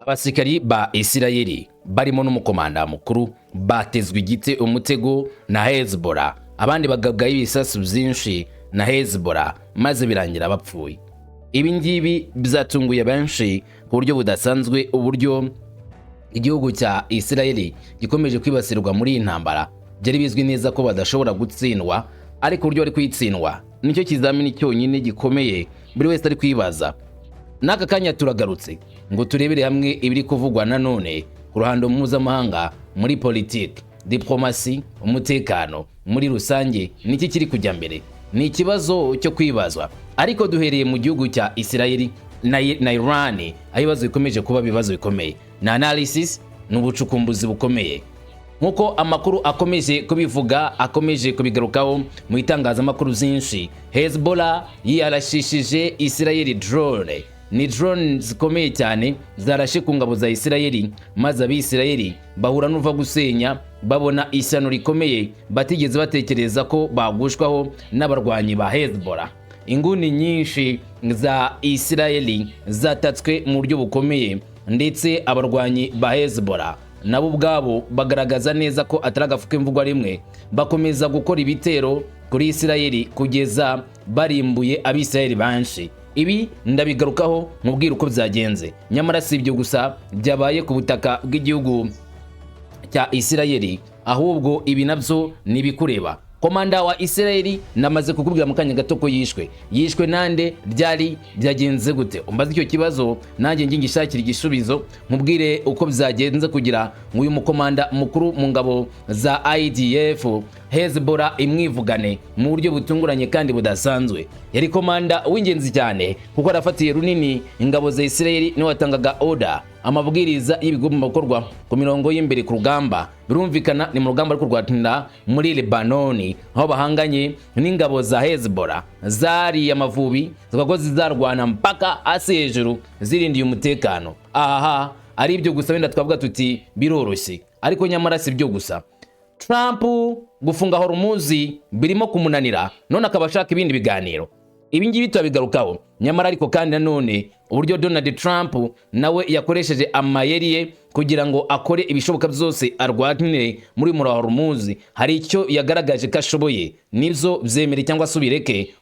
Abasirikari ba Isirayeli barimo n'umukomanda mukuru batezwe igite umutego na Hezbollah, abandi bagabwaho ibisasu byinshi na Hezbollah maze birangira bapfuye. Ibi ngibi byatunguye benshi ku buryo budasanzwe, uburyo igihugu cya Isirayeli gikomeje kwibasirwa muri iyi ntambara. Byari bizwi neza ko badashobora gutsindwa, ariko uburyo bari kwitsindwa nicyo kizamini cyonyine gikomeye buri wese ari kwibaza. N'aka kanya turagarutse ngo turebere hamwe ibiri kuvugwa nanone ku ruhando mpuzamahanga, muri politiki, diplomasi, umutekano muri rusange. Niki kiri kujya mbere? Ni ikibazo cyo kwibazwa, ariko duhereye mu gihugu cya Isirayeli na Iran, aho ibibazo bikomeje kuba ibibazo bikomeye na analysis n'ubucukumbuzi bukomeye. Nkuko amakuru akomeje kubivuga, akomeje kubigarukaho mu itangazamakuru byinshi, Hezbollah yarashishije Isirayeli drone. Ni drone zikomeye cyane zarashe ku ngabo za Isirayeli, maze abisirayeli bahura n'uva gusenya, babona ishyano rikomeye batigeze batekereza ko bagushwaho n'abarwanyi ba Hezbollah. Inguni nyinshi za Isirayeli zatatswe mu buryo bukomeye, ndetse abarwanyi ba Hezbollah nabo ubwabo bagaragaza neza ko atari agafuka imvugo rimwe, bakomeza gukora ibitero kuri Isirayeli kugeza barimbuye abisirayeli benshi. Ibi ndabigarukaho mubwira uko byagenze. Nyamara si ibyo gusa byabaye ku butaka bw'igihugu cya Isirayeli, ahubwo ibi nabyo nibikureba. Komanda wa Isirayeli namaze kukubwira mu kanya gato ko yishwe nande, ryari, byagenze gute? Umbaze icyo kibazo nanjye ngishakira igisubizo, nkubwire uko byagenze kugira ngo uyu mukomanda mukuru mu ngabo za IDF Hezbollah imwivugane mu buryo butunguranye kandi budasanzwe. Yari komanda w'ingenzi cyane kuko arafatiye runini ingabo za Isirayeli, niwe watangaga order, amabwiriza y'ibigomba gukorwa ku mirongo y'imbere ku rugamba. Birumvikana ni mu rugamba rwo kurwanira muri Lebanon, aho bahanganye n'ingabo za Hezbollah zari amavubi zikaba zizarwana mpaka hasi hejuru zirindiye umutekano. Aha ari ibyo gusa wenda twavuga tuti biroroshye, ariko nyamara si byo gusa. Trump gufunga Hormuz birimo kumunanira, none akaba ashaka ibindi biganiro. Ibi ngibi turabigarukaho. Nyamara ariko kandi nanone uburyo Donald Trump nawe yakoresheje amayeri ye kugira ngo akore ibishoboka byose arwanire muri Hormuz, hari icyo yagaragaje ko ashoboye. Nibyo byemere cyangwa se ubireke,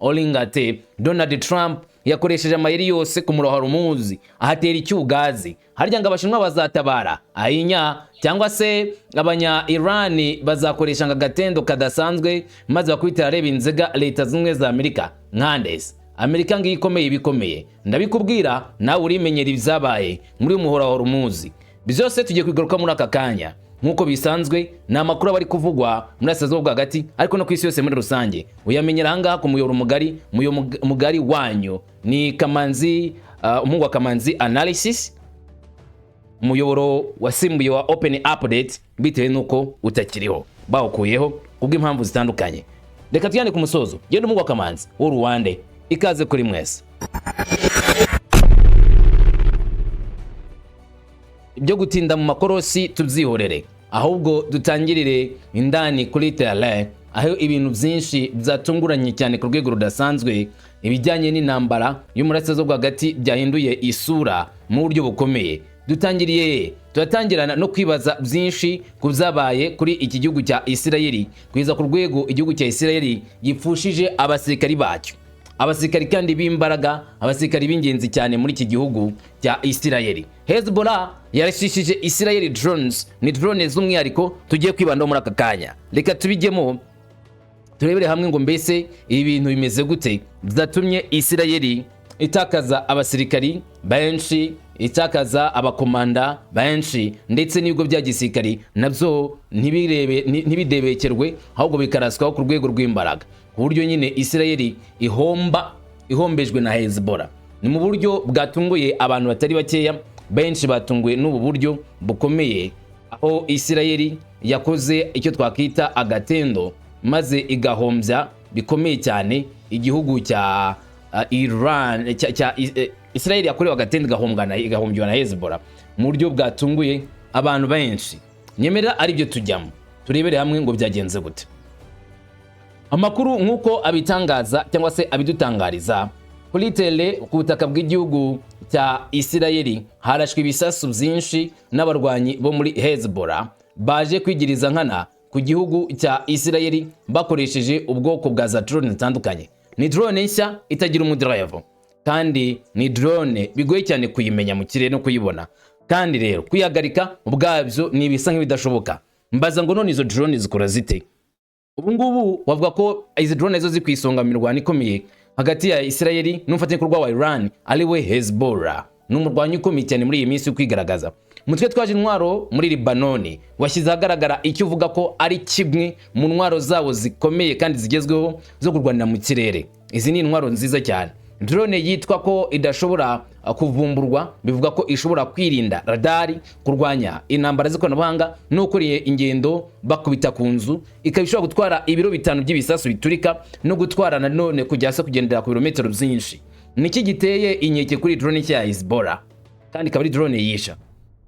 Olinga te Donald Trump yakoresheje amayeri yose ku Hormuz, ahatera icyugazi. Harya ngo abashinwa bazatabara ahinya, cyangwa se abanya Iran bazakoresha agatendo kadasanzwe maze bakwitira reba inzega leta zimwe za Amerika nkandese. Amerika ngiye ikomeye bikomeye, ndabikubwira nawe urimenyera ibyabaye muri Hormuz. Byose tugiye kwigaruka muri aka kanya. Nkuko bisanzwe ni amakuru bari kuvugwa muri Asazo bwagati, ariko no ku isi yose muri rusange. Uyamenyera ahangaha ku muyoboro mugari wanyu ni Kamanzi, umuhungu wa Kamanzi analysis, umuyoboro wasimbuye wa open update bitewe nuko utakiriho, bawukuyeho kubw'impamvu zitandukanye. Reka tujyane ku musozo. Genda umuhungu wa Kamanzi w'Uruwande, ikaze kuri mwese. Ibyo gutinda mu makorosi tubyihorere, ahubwo dutangirire indani kuri terrain, aho ibintu byinshi byatunguranye cyane ku rwego rudasanzwe. Ibijyanye n'intambara y'umurasirazuba bwagati byahinduye isura mu buryo bukomeye. Turatangirana no kwibaza byinshi ku byabaye kuri iki gihugu cya Isirayeli, kugeza ku rwego igihugu cya Isirayeli gipfushije abasirikari bacyo, abasirikari kandi b'imbaraga, abasirikari b'ingenzi cyane muri iki gihugu cya Isirayeli. Hezbollah yarashishije Isirayeli drones, ni drone z'umwihariko tugiye kwibandaho muri aka kanya. Reka tubijyemo turebere hamwe ngo mbese ibi bintu bimeze gute byatumye Isirayeli itakaza abasirikari benshi, itakaza abakomanda benshi, ndetse n'ibigo bya gisirikari nabyo ntibidebekerwe, ahubwo bikaraswaho ku rwego rw'imbaraga, ku buryo nyine Isirayeli ihombejwe na Hezbollah. Ni mu buryo bwatunguye abantu batari bakeya, benshi batunguwe n'ubu buryo bukomeye, aho Isirayeli yakoze icyo twakita agatendo maze igahombya bikomeye cyane igihugu cya Iran. Isirayeli yakorewe agatendo igahombywa na Hezbollah mu buryo bwatunguye abantu benshi. Nyemerera ari byo tujyamo, turebere hamwe ngo byagenze gute. Amakuru nkuko abitangaza cyangwa se abidutangariza kuri tele ku butaka bw'igihugu cya Isirayeli harashwe ibisasu byinshi n'abarwanyi bo muri Hezbollah baje kwigiriza nkana ku gihugu cya Isirayeli bakoresheje ubwoko bwa za drone zitandukanye. Ni drone nshya itagira umudriver kandi ni drone bigoye cyane kuyimenya mu kirere no kuyibona, kandi rero kuyagarika ubwabyo ni ibisa nk'ibidashoboka. Mbaza ngo none izo drone zikora zite? Ubu ngubu wavuga ko izi drone zo zikwisonga mu mirwano ikomeye hagati ya Isirayeli n'umufatanyabikorwa wa Iran ariwe Hezbollah. N'umurwanyi ukomeye cyane muri iyi minsi kwigaragaza. Mutwe twaje intwaro muri Lebanon washyize ahagaragara icyo uvuga ko ari kimwe mu ntwaro zawo zikomeye kandi zigezweho zo kurwanira mu kirere. Izi ni intwaro nziza cyane. Drone yitwa ko idashobora kuvumburwa, bivuga ko ishobora kwirinda radari, kurwanya intambara z'ikoranabuhanga no kuriye ingendo bakubita ku nzu, ikabishobora gutwara ibiro 5 by'ibisasu biturika no gutwara nanone kujyasa kugendera ku birometero byinshi. Niki giteye inkeke kuri drone ya Hezbollah kandi ikaba ari drone yisha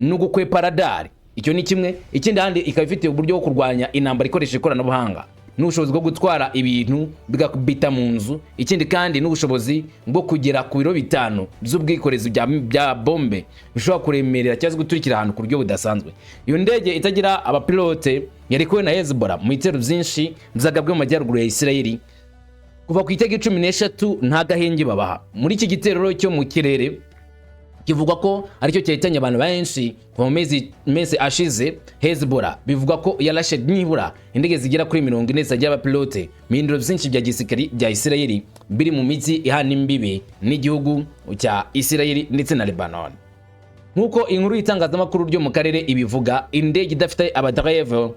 no gukwepa radari? Icyo ni kimwe. Ikindi handi ikaba ifite uburyo bwo kurwanya intambara ikoresheje ikoranabuhanga n'ubushobozi bwo gutwara ibintu bigakubita mu nzu. Ikindi kandi n'ubushobozi bwo kugera ku biro 5 by'ubwikorezi bya bombe bishobora kuremerera cyangwa guturikira ahantu ku buryo budasanzwe. Iyo ndege itagira abapilote yarekuwe na Hezbollah mu bitero byinshi byagabwe mu majyaruguru ya Isirayeli kuva ku itariki 13 nta gahenge babaha. Muri iki gitero cyo mu kirere kivuga ko aricyo cyahitanye abantu benshi mu mezi ashize, Hezbollah bivuga ko yarashe nibura indege zigera kuri 40 zajya abapilote mu bindiro byinshi bya gisirikari bya Isirayeli biri mu mijyi ihana imbibi n'igihugu cya Isirayeli ndetse na Lebanon. Nkuko inkuru y'itangazamakuru ryo mu karere ibivuga, indege idafite abadriver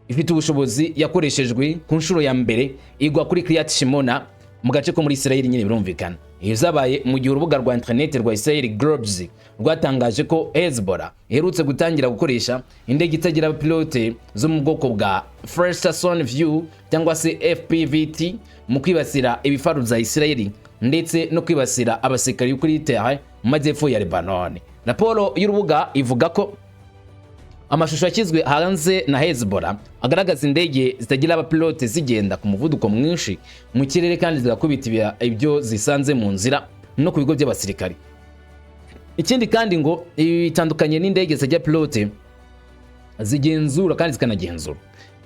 ifite ubushobozi yakoreshejwe ku nshuro ya mbere igwa kuri Kiryat Shimona mu gace ko muri Isirayeli nyine birumvikana. Iyo zabaye mu gihe urubuga rwa internet rwa Israel Globes rwatangaje ko Hezbollah iherutse gutangira gukoresha indege itagira abapilote zo mu bwoko bwa First Person View cyangwa se FPVT mu kwibasira ibifaru bya Isirayeli ndetse no kwibasira abasirikari kuri terrain mu majyepfo ya Lebanon. Raporo y'urubuga ivuga ko amashusho yashyizwe hanze na Hezbollah agaragaza indege zitagira abapilote zigenda ku muvuduko mwinshi mu kirere kandi zigakubita ibyo zisanze mu nzira no ku bigo by'abasirikari. Ikindi kandi ngo bitandukanye n'indege zitagira pilote zigenzura kandi zikanagenzura.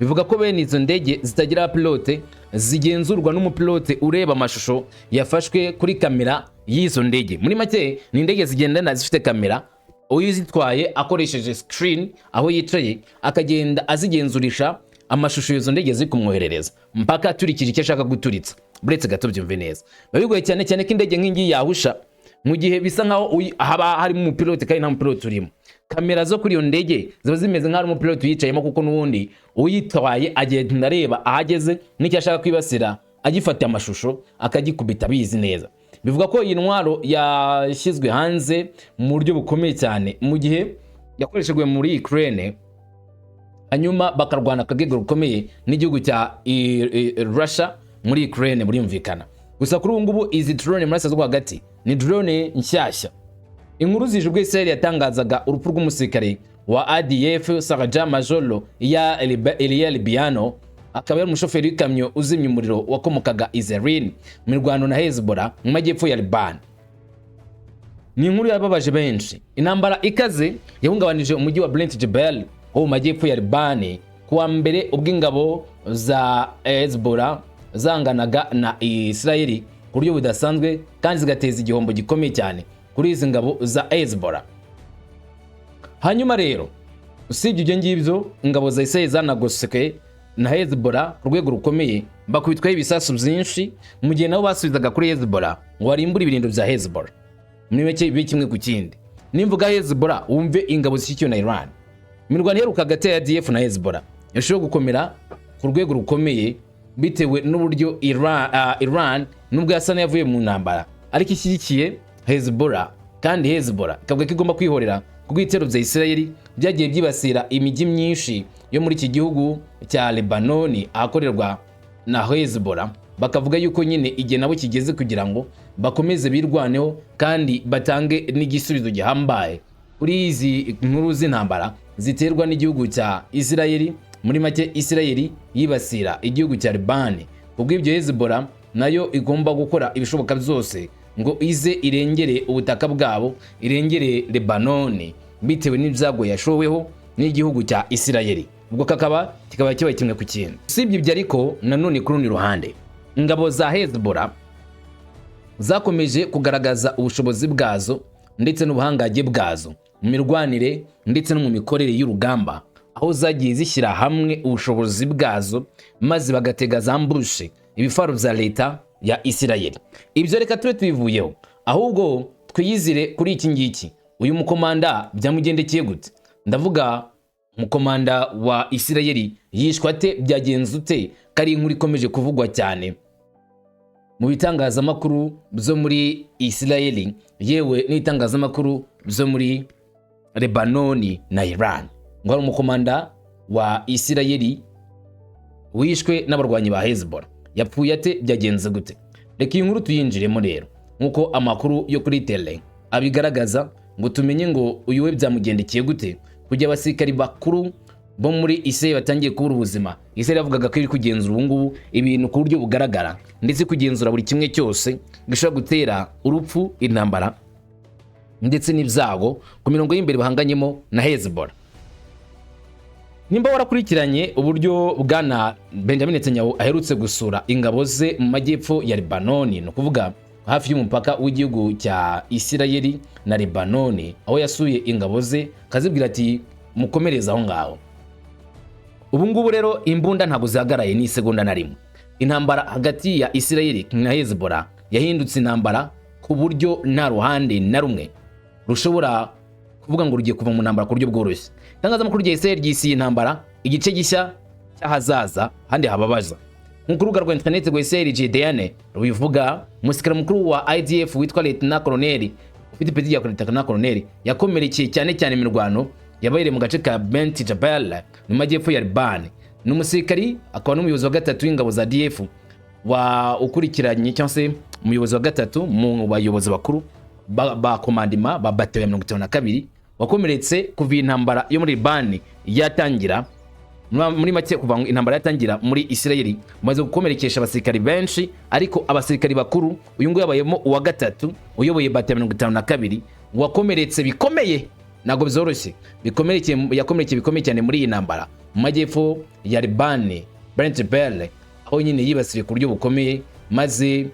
Bivuga ko bene izo ndege zitagira pilote zigenzurwa n'umupilote ureba amashusho yafashwe kuri kamera y'izo ndege. Muri make ni indege zigendana zifite kamera, uyizitwaye akoresheje screen aho yicaye akagenda azigenzurisha amashusho y'izo ndege zikumwoherereza mpaka turikije icyo ashaka guturitsa. Buretse gato byumve neza, babigoye cyane cyane ko indege nk'ingi yahusha mu gihe bisa nkaho haba harimo umupilote kandi nta mupilote urimo. Kamera zo kuri iyo ndege ziba zimeze nk'aho umupilote yicayemo, kuko n'ubundi uyitwaye agenda areba ahageze n'icyo ashaka kwibasira, agifata amashusho akagikubita bizi neza. Bivuga ko iyi ntwaro yashyizwe hanze mu buryo bukomeye cyane mu gihe yakoreshejwe muri Ukraine, hanyuma bakarwana akagego rukomeye n'igihugu cya Russia muri Ukraine burumvikana. Gusa kuri ubu ngubu izi drone muri Asia hagati ni drone nshyashya. Inkuru zijubwe Israel yatangazaga urupfu rw'umusirikare wa ADF Saraja Majolo ya Elia Libiano, akaba ari umushoferi w'ikamyo uzimya umuriro wakomokaga Israel mu mirwano na Hezbollah mu majyepfo ya Lebanon. Ni inkuru yababaje benshi. Intambara ikaze yahungabanije umujyi wa Beit Jebel wo mu majyepfo ya Lebanon kuwa mbere ubw'ingabo za Hezbollah zanganaga na Israel ku buryo budasanzwe kandi zigateza igihombo gikomeye cyane kuri izi ngabo za Hezbollah. Hanyuma rero usibye ibyo ngibyo, ingabo za Israel zanagoseke na Hezbollah ku rwego rukomeye, bakubitwaho ibisasu byinshi mu gihe nabo basubizaga kuri Hezbollah ngo barimbure ibirindo bya Hezbollah. Muri make kimwe ku kindi. Nimvuga Hezbollah wumve ingabo zishyikiwe na Iran. Imirwano iheruka hagati ya ADF na Hezbollah yashobora gukomera ku rwego rukomeye bitewe n'uburyo Iran nubwo yasa n'yavuye mu ntambara ariko ishyigikiye Hezbollah, kandi Hezbollah ikavuga ko igomba kwihorera kuko ibitero bya Israel byagiye byibasira imijyi myinshi yo muri iki gihugu cya Lebanon ahakorerwa na Hezbollah. Bakavuga yuko nyine igihe nabo kigeze kugira ngo bakomeze birwaneho kandi batange n'igisubizo gihambaye kuri izi nkuru z'intambara ziterwa n'igihugu cya Israel. Muri make Israel yibasira igihugu cya Lebanon, ubwo ibyo Hezbollah nayo igomba gukora ibishoboka byose ngo ize irengere ubutaka bwabo, irengere Lebanoni bitewe n'ibyago yashoweho n'igihugu cya Isirayeli. Ubwo kikaba kibaye kimwe ku kintu. Usibye ibyo ariko nanone ku rundi ruhande, ingabo za Hezbollah zakomeje kugaragaza ubushobozi bwazo ndetse n'ubuhangage bwazo mu mirwanire ndetse no mu mikorere y'urugamba, aho zagiye zishyira hamwe ubushobozi bwazo maze bagatega za mbushe ibifaru bya leta ya Isirayeli. Ibyo reka tube tubivuyeho, ahubwo twiyizire kuri iki ngiki. Uyu mukomanda byamugendekeye gute? Ndavuga umukomanda wa Isirayeli yishwe ate, byagenze ute? Kari inkuru ikomeje kuvugwa cyane mu bitangazamakuru byo muri Isirayeli, yewe n'itangazamakuru byo muri Lebanoni na Iran, ngo ari umukomanda wa Isirayeli wishwe n'abarwanyi ba Hezbollah. Yapfuye ate? Byagenze gute? Reka iyi nkuru tuyinjiremo rero, nkuko amakuru yo kuri tele abigaragaza, ngo tumenye ngo uyu we byamugendekeye gute kujya abasirikari bakuru bo muri Isirayeli batangiye kubura ubuzima. Isirayeli yavugaga ko iri kugenzura ubu ngubu ibintu ku buryo bugaragara, ndetse kugenzura buri kimwe cyose gishobora gutera urupfu, intambara ndetse n'ibyago ku mirongo y'imbere bahanganyemo na Hezbollah. Nimba warakurikiranye uburyo bwana Benjamin Netanyahu aherutse gusura ingabo ze mu majyepfo ya Lebanoni, no kuvuga hafi y'umupaka w'igihugu cya Isirayeli na Lebanoni, aho yasuye ingabo ze kazibwira ati mukomereza aho ngaho. Ubu ngubu rero imbunda ntabwo zihagaraye ni segonda na rimwe. Intambara hagati ya Isirayeli na Hezbollah yahindutse intambara ku buryo nta ruhande na rumwe rushobora kuvuga ngo rugiye kuva mu ntambara ku buryo bworoshye. Itangazamakuru rya Isirayeli ryisiye intambara igice gishya cy'ahazaza handi hababaza. Nk'uko urubuga rwa internet rwa Isirayeli JDN rubivuga, umusirikare mukuru wa IDF witwa Lieutenant Colonel ufite ipeti rya Lieutenant Colonel yakomerekeye cyane cyane imirwano yabaye mu gace ka Beit Jabal mu majyepfo ya Liban. Ni umusirikari akaba n'umuyobozi wa gatatu w'ingabo za DF wa ukurikiranye cyangwa se umuyobozi wa gatatu mu bayobozi bakuru ba komandima ba batewe 52 wakomeretse kuva intambara yo muri Liban yatangira. Muri make kuva intambara yatangira muri Isirayeli maze gukomerekesha abasirikari benshi, ariko abasirikari bakuru uyu nguyu yabayemo uwa gatatu uyoboye batewe 52 wakomeretse bikomeye, nago bizoroshye yakomerekeye bikomeye cyane muri iyi ntambara mu majyepfo ya Liban, Beit Jabal, aho nyine yibasiriye ku buryo bukomeye, maze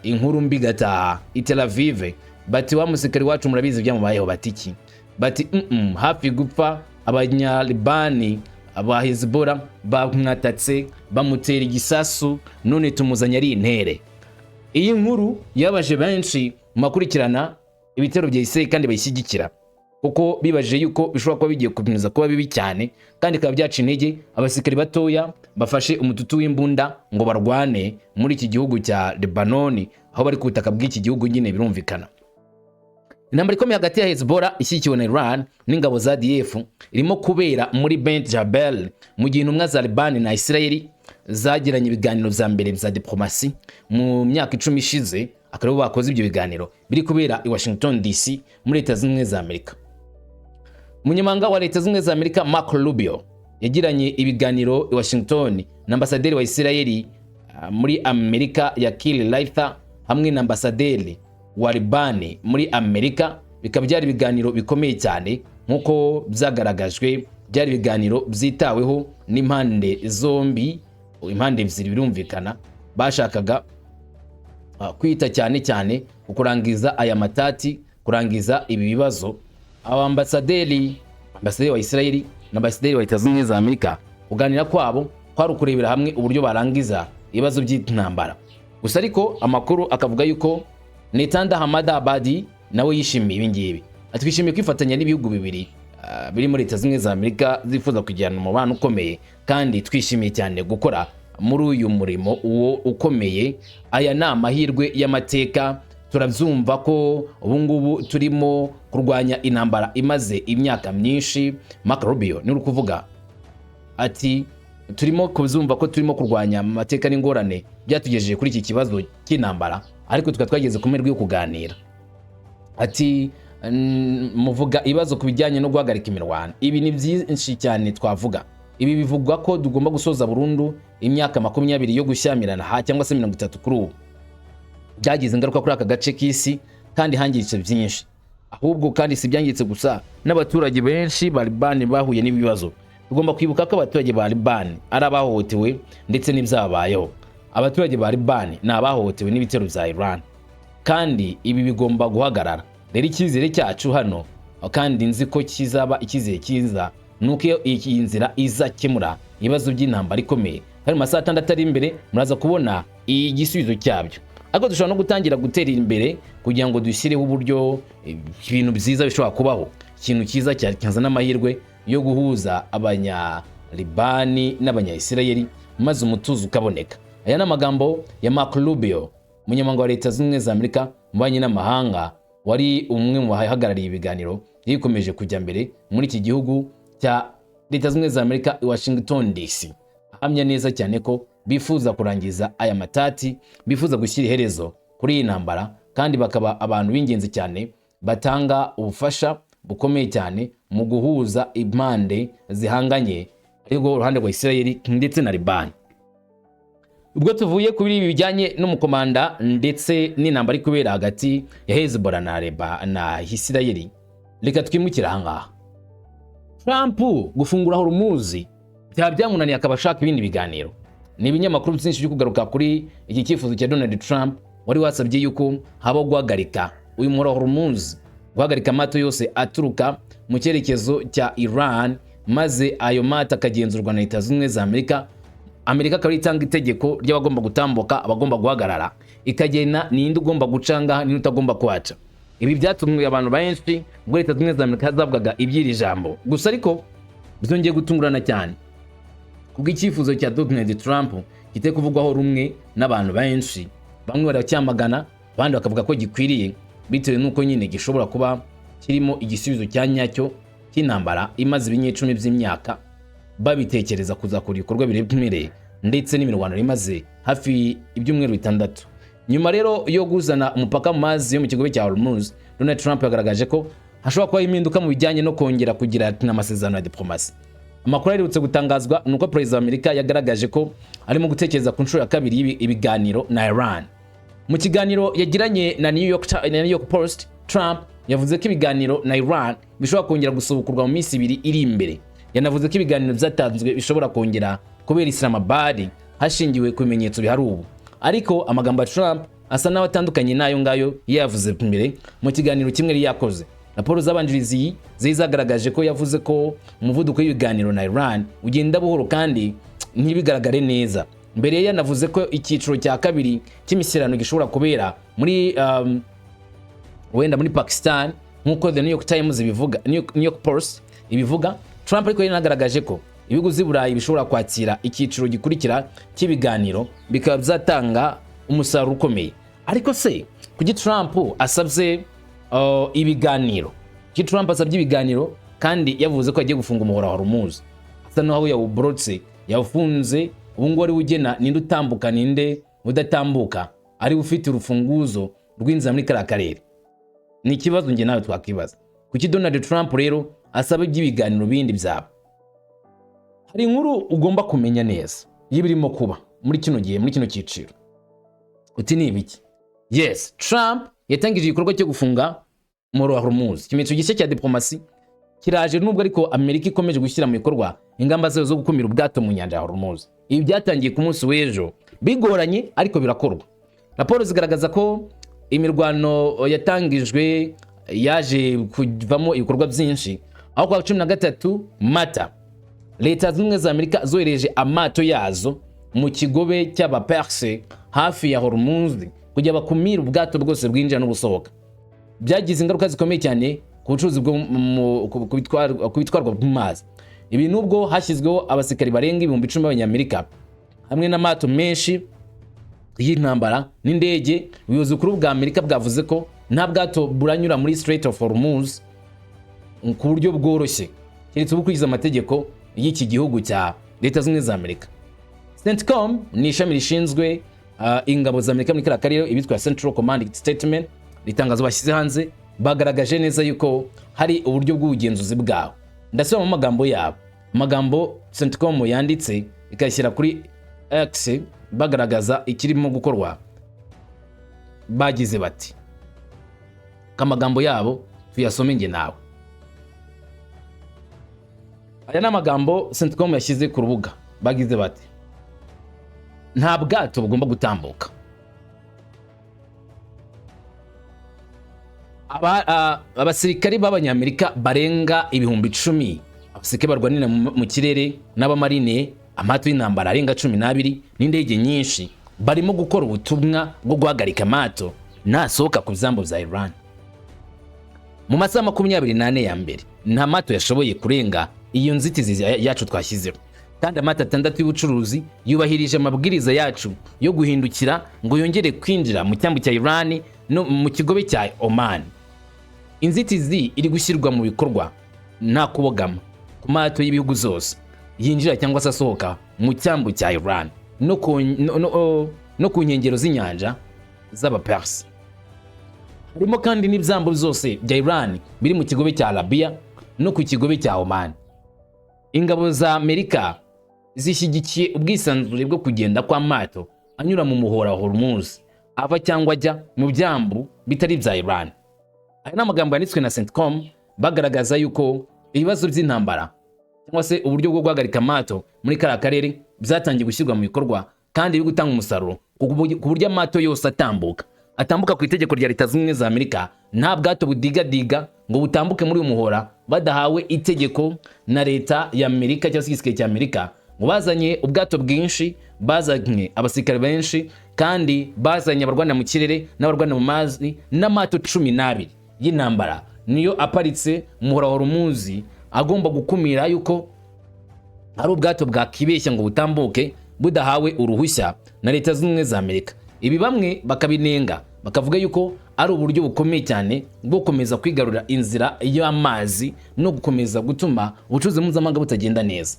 inkuru mbi gataha i Tel Aviv bati wa musirikari wacu murabizi byamubayeho, batiki bati hafi gupfa abanya-Liban aba Hezbollah bamwatatse bamutera igisasu, none tumuzanya ari intere. Iyi nkuru yabaje benshi makurikirana ibitero bya Isirayeli kandi bayishyigikira, kuko bibaje yuko bishobora kuba bigiye kukomeza kuba bibi cyane, kandi kaba byaca intege abasirikari batoya bafashe umututu w'imbunda ngo barwane muri iki gihugu cya Lebanoni, aho bari ku butaka bw'iki gihugu nyine birumvikana. Intambara ikomeye hagati ya Hezbollah ishyigikiwe na Iran n'ingabo za DF irimo kubera muri Beit Jabal, mu gihe intumwa za Liban na Isirayeli zagiranye ibiganiro vya mbere vya diplomasi mu myaka 10 ishize, akaribo bakoze ibyo biganiro biri kubera i Washington DC muri Leta Zunze Ubumwe za Amerika. Umunyamabanga wa Leta Zunze Ubumwe za Amerika Marco Rubio yagiranye ibiganiro i Washington na ambasaderi wa Isirayeli muri Amerika Yakir Laitha hamwe na ambasaderi wa Liban muri Amerika. Bikaba byari ibiganiro bikomeye cyane nkuko byagaragajwe, byari ibiganiro byitaweho n'impande zombi, impande ebyiri birumvikana bashakaga kwita cyane cyane kurangiza aya matati, kurangiza ibi bibazo. Ambasaderi wa Isirayeli na ambasaderi wa Leta Zunze Ubumwe za Amerika kuganira kwabo kwari ukurebera hamwe uburyo barangiza ibibazo by'intambara. Gusa ariko amakuru akavuga yuko Netanda Hamada Abadi nawe yishimiye ibi ngibi, atwishimiye kwifatanya n'ibihugu bibiri biri muri Leta Zunze Ubumwe za Amerika zifuza kujyana mu mubano ukomeye, kandi twishimiye cyane gukora muri uyu murimo uwo ukomeye. Aya ni amahirwe y'amateka, turabyumva ko ubu ngubu turimo kurwanya intambara imaze imyaka myinshi. Marco Rubio ni kuvuga ati turimo kuzumva ko turimo kurwanya amateka n'ingorane byatugejeje kuri iki kibazo cy'intambara, ariko twageze ku merwe yo kuganira. Ati muvuga ibibazo kubijyanye no guhagarika imirwano, ibi ni byinshi cyane twavuga. Ibi bivugwa ko tugomba gusoza burundu imyaka 20 yo gushyamirana cyangwa se 30 kuri ubu. byagize ingaruka kuri aka gace k'isi kandi hangiritse byinshi. Ahubwo kandi si byangiritse gusa, n'abaturage benshi ba Liban bahuye n'ibibazo. Tugomba kwibuka ko abaturage ba Liban ari abahohotewe ndetse n'ibyabayeho. Abaturage ba Liban ni abahohotewe n'ibitero bya Iran, kandi ibi bigomba guhagarara. Rero icyizere cyacu hano, kandi nzi ko kizaba icyizere cyiza, nuko iyi nzira izakemura ibibazo by'intambara ikomeye. Hari masaha 6 ari imbere muraza kubona igisubizo cyabyo. Ariko dushobora no gutangira gutera imbere kugira ngo dushyireho uburyo ibintu byiza bishobora kubaho. Ikintu cyiza cyazana amahirwe yo guhuza abanya-Libani n'abanya-Isirayeli maze umutuzo ukaboneka. Aya ni amagambo ya Marco Rubio, umunyamabanga wa Leta Zunze Ubumwe za Amerika mu bubanyi n'amahanga, wari umwe mu bahagarariye ibiganiro yikomeje kujya mbere muri iki gihugu cya Leta Zunze Ubumwe za Amerika i Washington DC. Ahamya neza cyane ko bifuza kurangiza aya matati, bifuza gushyira iherezo kuri iyi ntambara, kandi bakaba abantu b'ingenzi cyane batanga ubufasha bukomeye cyane mu guhuza impande zihanganye, ariko uruhande rwa Isirayeli ndetse na Liban. Ubwo tuvuye kuri ibi bijyanye n'umukomanda ndetse n'intambara iri kubera hagati ya Hezbollah na Isirayeli, reka twimukira ahangaha. Trump gufungura Hormuz byamunaniye, akaba ashaka ibindi biganiro. Ni ibinyamakuru byinshi byo kugaruka kuri iki cyifuzo cya Donald Trump, wari wasabye yuko haba guhagarika uyu muhora Hormuz, guhagarika amato yose aturuka mu cyerekezo cya Iran, maze ayo mato akagenzurwa na Leta Zunze Ubumwe za Amerika. Amerika akaba itanga itegeko ry'abagomba gutambuka, abagomba guhagarara, ikagena ninde ugomba gucanga ninde utagomba kuhaca. Ibi byatumwe abantu benshi ubwo Leta Zunze Ubumwe za Amerika zavugaga iby'iri jambo. Gusa ariko byongeye gutungurana cyane kubwo icyifuzo cya Donald Trump kiteye kuvugwaho rumwe n'abantu benshi. Bamwe baracyamagana, abandi bakavuga ko gikwiriye, bitewe n'uko nyine gishobora kuba kirimo igisubizo cya nyacyo cy'intambara imaze ibinyecumi by'imyaka babitekereza kuzakora ibikorwa biremereye, ndetse n'imirwano imaze hafi ibyumweru 6. Nyuma rero yo guzana umupaka mu mazi yo mu kigobe cya Hormuz, Donald Trump yagaragaje ko hashobora kuba impinduka mu bijyanye no kongera kugira amasezerano ya diplomasi. Amakuru aherutse gutangazwa nuko Perezida wa Amerika yagaragaje ko arimo gutekereza ku nshuro ya kabiri ibiganiro na Iran. Mu kiganiro yagiranye na New York Post, Trump yavuze ko ibiganiro na Iran bishobora kongera gusubukurwa mu minsi 2 iri imbere. Yanavuze ko ibiganiro byatanzwe bishobora kongera kubera Islamabad hashingiwe ku bimenyetso bihari ubu. Ariko amagambo ya Trump asa naho atandukanye nayo ngayo yavuze imbere mu kiganiro kimwe yakoze. Raporo z'abanjirizi zizagaragaje ko yavuze ko umuvuduko w'ibiganiro na Iran ugenda buhoro kandi ntibigaragare neza. Mbere yanavuze ko icyiciro cya kabiri cy'imisirano gishobora kubera muri wenda muri Pakistan, nkuko The New York Times ibivuga, New York Post ibivuga. Trump ariko yanagaragaje ko ibihugu z'i Burayi bishobora kwakira icyiciro gikurikira cy'ibiganiro, bikaba byatanga umusaruro ukomeye. Ariko se kuki Trump asabye ibiganiro? Kuki Trump asabye ibiganiro kandi yavuze ko agiye gufunga umuhora wa Hormuz? Asa naho yawubrotse, yawufunze. Ubu ngo ari ugena ninde utambuka ninde udatambuka, ari ufite urufunguzo rw'inzira muri karere. Ni ikibazo nge nawe twakibaza. Kuki Donald Trump rero asaba iby'ibiganiro bindi byabo? Hari inkuru ugomba kumenya neza y'ibirimo kuba muri kino gihe, muri kino cyiciro. Uti ni ibiki? Yes, Trump yatangije igikorwa cyo gufunga umuhora wa Hormuz. Ikimenyetso gishya cya diplomasi kiraje, nubwo ariko Amerika ikomeje gushyira mu bikorwa ingamba zayo zo gukumira ubwato mu nyanja ya Hormuz. Ibi byatangiye ku munsi w'ejo bigoranye, ariko birakorwa. Raporo zigaragaza ko imirwano yatangijwe yaje kuvamo ibikorwa byinshi, aho kwa 13 Mata Leta Zunze Ubumwe za Amerika zohereje amato yazo mu kigobe cy'abaperse hafi ya Hormuz kugira bakumira ubwato bwose bwinjira no gusohoka. Byagize ingaruka zikomeye cyane ku bucuruzi bwo kubitwarwa mu mazi. Ibi nubwo hashyizweho abasikari barenga 10,000 b'Abanyamerika hamwe n'amato menshi y'intambara n'indege, ubuyobozi bukuru bwa Amerika bwavuze ko nta bwato buranyura muri Strait of Hormuz ku buryo bworoshye keretse bukurikiza amategeko y'iki gihugu cya Leta Zunze Ubumwe za Amerika. CENTCOM ni ishami rishinzwe ingabo za Amerika muri karere, ibitwa Central Command Statement, ritangazo bashyize hanze bagaragaje neza yuko hari uburyo bw'ubugenzuzi bwabo. Ndasoma mu magambo yabo, amagambo CENTCOM yanditse ikashyira kuri X bagaragaza ikirimo gukorwa. bagize bati, kamagambo yabo tuyasome nge nawe. Aya ni amagambo CENTCOM yashyize ku rubuga. Bagize bati, nta bwato bugomba gutambuka. Abasirikari b'Abanyamerika barenga ibihumbi 10, abasirikare barwanira mu kirere n'abamarine, amato y'intambara arenga 12 n'indege nyinshi barimo gukora ubutumwa bwo guhagarika amato nasohoka ku byambo bya Iran. Mu masaha 24 ya mbere nta mato yashoboye kurenga iyo nzitizi yacu twashyizeho, kandi amato 6 y'ubucuruzi yubahirije amabwiriza yacu yo guhindukira ngo yongere kwinjira mu cyambu cya Iran no mu kigobe cya Oman. Inzitizi iri gushyirwa mu bikorwa nta kubogama ku mato y'ibihugu zose yinjira cyangwa se asohoka mu cyambu cya Iran no ku nkengero z'inyanja z'Abapersi. Harimo kandi n'ibyambu zose bya Iran biri mu kigobe cya Arabia no ku kigobe cya Oman. Ingabo za Amerika zishyigikiye ubwisanzure bwo kugenda kwa mato anyura mu muhora wa Hormuz ava cyangwa ajya mu byambu bitari bya Iran. Aya ni amagambo yanditswe na CENTCOM bagaragaza yuko ibibazo by'intambara cyangwa se uburyo bwo guhagarika amato muri kara karere byatangiye gushyirwa mu bikorwa kandi biri gutanga umusaruro ku buryo amato yose atambuka ku itegeko rya Leta Zunze za Amerika. Nta bwato budigadiga ngo butambuke muri uyu muhora badahawe itegeko na Leta ya Amerika cyangwa se igisirikare cya Amerika. Ngo bazanye ubwato bwinshi, bazanye abasirikare benshi, kandi bazanye abarwanira mu kirere n'abarwanira mu mazi n'amato 12 y'intambara niyo aparitse mu muhora wa Hormuz, agomba gukumira yuko ari ubwato bwakibeshya ngo butambuke budahawe uruhushya na Leta Zunze za Amerika. Ibi bamwe bakabinenga bakavuga yuko ari uburyo bukomeye cyane bwo gukomeza kwigarurira inzira y'amazi no gukomeza gutuma ubucuruzi mpuzamahanga butagenda neza.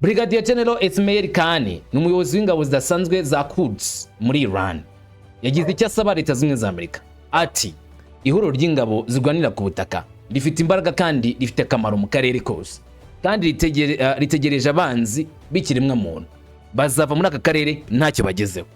Brigadier General Ismail Kani ni umuyobozi w'ingabo zidasanzwe za Quds muri Iran. Yagize icyo asaba Leta Zunze za Amerika, ati ihuriro ry'ingabo zirwanira ku butaka rifite imbaraga kandi rifite akamaro mu karere kose, kandi ritegereje abanzi b'ikiremwa muntu bazava muri aka karere ntacyo bagezeho.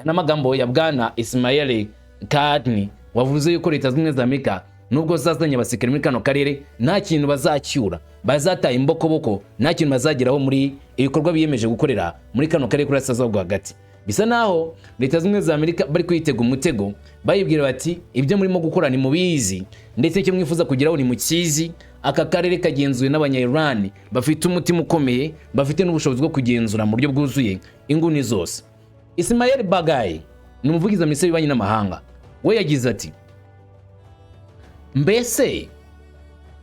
N'amagambo ya bwana Ismail Kani wavuze yuko Leta Zunze za Amerika nubwo zazanye abasirikare muri kano karere nta kintu bazacyura, bazataye imbokoboko, nta kintu bazageraho muri ibikorwa biyemeje gukorera muri kano karere kuri Asazo hagati. Bisa naho Leta Zunze za Amerika bari kwitega umutego, bayibwira bati ibyo murimo gukora ni mubizi ndetse icyo mwifuza kugeraho ni mukizi. Aka karere kagenzuwe n'Abanya-Iran bafite umutima ukomeye, bafite n'ubushobozi bwo kugenzura mu buryo bwuzuye inguni zose. Ismail Baghai ni umuvugizi wa Minisiteri y'Ububanyi n'Amahanga, we yagize ati, mbese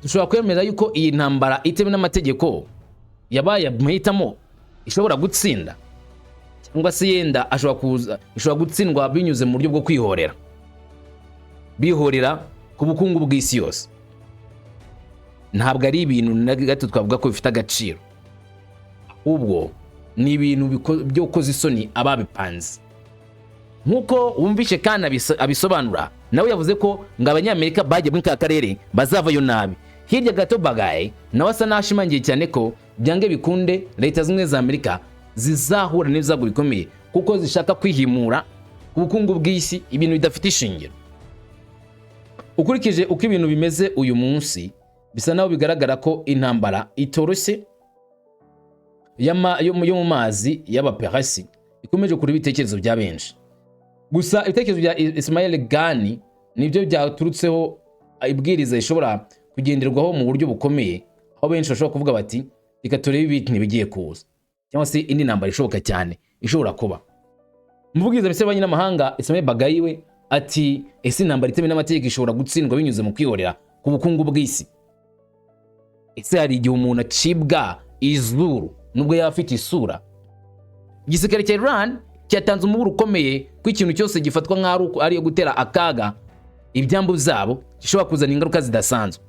dushobora kwemera yuko iyi ntambara itewe n'amategeko yabaye amahitamo ishobora gutsinda, cyangwa se yenda ishobora gutsindwa binyuze mu buryo bwo bihorera ku bukungu bw'isi yose. Ntabwo ari ibintu na gato twavuga ko bifite agaciro, ahubwo ni ibintu byo koza isoni ababipanze. Nkuko wumvishe kandi abisobanura, nawe yavuze ko ngo Abanyamerika bagiye muri ka karere bazavayo nabi. Hirya gato Baghai nawe asa nashimangiye cyane ko byange bikunde Leta Zunze za Amerika zizahura n'ibizago bikomeye kuko zishaka kwihimura ku bukungu bw'isi, ibintu bidafite ishingiro. Ukurikije uko ibintu bimeze uyu munsi, bisa naho bigaragara ko intambara itoroshye yo mu mazi y'Abapersi ikomeje kuri ibitekerezo bya benshi. Gusa ibitekerezo bya Ismail Kani nibyo byaturutseho ibwiriza ishobora kugenderwaho mu buryo bukomeye, aho benshi bashobora kuvuga bati reka turebe ibintu bigiye kuza, cyangwa se indi ntambara ishoboka cyane ishobora kuba. Umuvugizi wa Minisiteri y'Ububanyi n'Amahanga Ismail Baghai we ati ese intambara itewe n'amategeko ishobora gutsindwa binyuze mu kwihorera ku bukungu bw'isi? Ese hari igihe umuntu acibwa izuru nubwo yaba afite isura? Igisirikare cya Iran cyatanze umuburo ukomeye ko ikintu cyose gifatwa nk'aho ari gutera akaga ibyambu zabo gishobora kuzana ingaruka zidasanzwe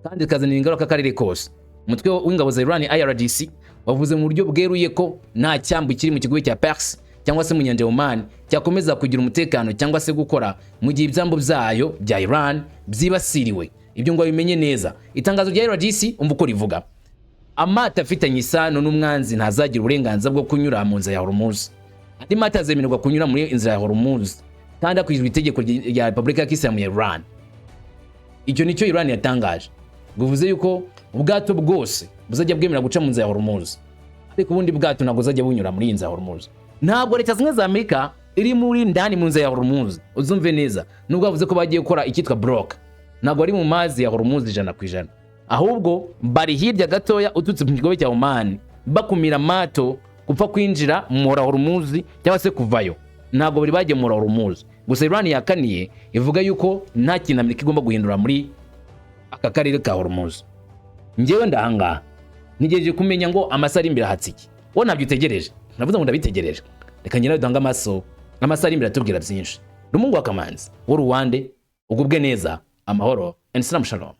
kandi kazanira ingaruka akarere kose. Umutwe w'ingabo za Iran IRGC wavuze mu buryo bweruye ko nta cyambu kiri mu kigobe cya Persi cyangwa se mu nyanja ya Oman cyakomeza kugira umutekano cyangwa se gukora mu gihe ibyambu byayo bya Iran byibasiriwe. Ibyo ngo bimenye neza. Itangazo rya IRGC umva uko rivuga: amata afitanye isano n'umwanzi ntazagira uburenganzira bwo kunyura mu nzira ya Hormuz. Andi mata azemererwa kunyura muri inzira ya Hormuz kandi hakurikijwe itegeko rya Repubulika ya Kisilamu ya Iran. Icyo nicyo Iran yatangaje, bivuze yuko ubwato bwose buzajya bwemera guca mu nzira ya Hormuz, ariko ubundi bwato ntabwo zajya bunyura muri iyi nzira ya Hormuz. Ntabwo leta zimwe za Amerika iri muri ndani mu nzira ya Hormuz, uzumve neza, nubwo bavuze ko bagiye gukora icyitwa block, ntabwo ari mu mazi ya Hormuz 100%, ahubwo bari hirya gatoya ututse mu kigobe cya Oman, bakumira amato gupfa kwinjira mu Hormuz cyangwa se kuvayo. Ntabwo bari bagiye mu Hormuz. Gusa Iran yakaniye ivuga yuko nta kintu Amerika igomba guhindura muri aka karere ka Hormuz. Njyewe ndahanga nigejeje kumenya ngo amasari imbere hatsiki, wo ntabyo utegereje, navuze ngo ndabitegereje. Reka nyirayo danga amaso, amasari imbere atubwira byinshi. Rumungu wa Kamanzi wo Ruwande, ugubwe neza, amahoro and salam shalom.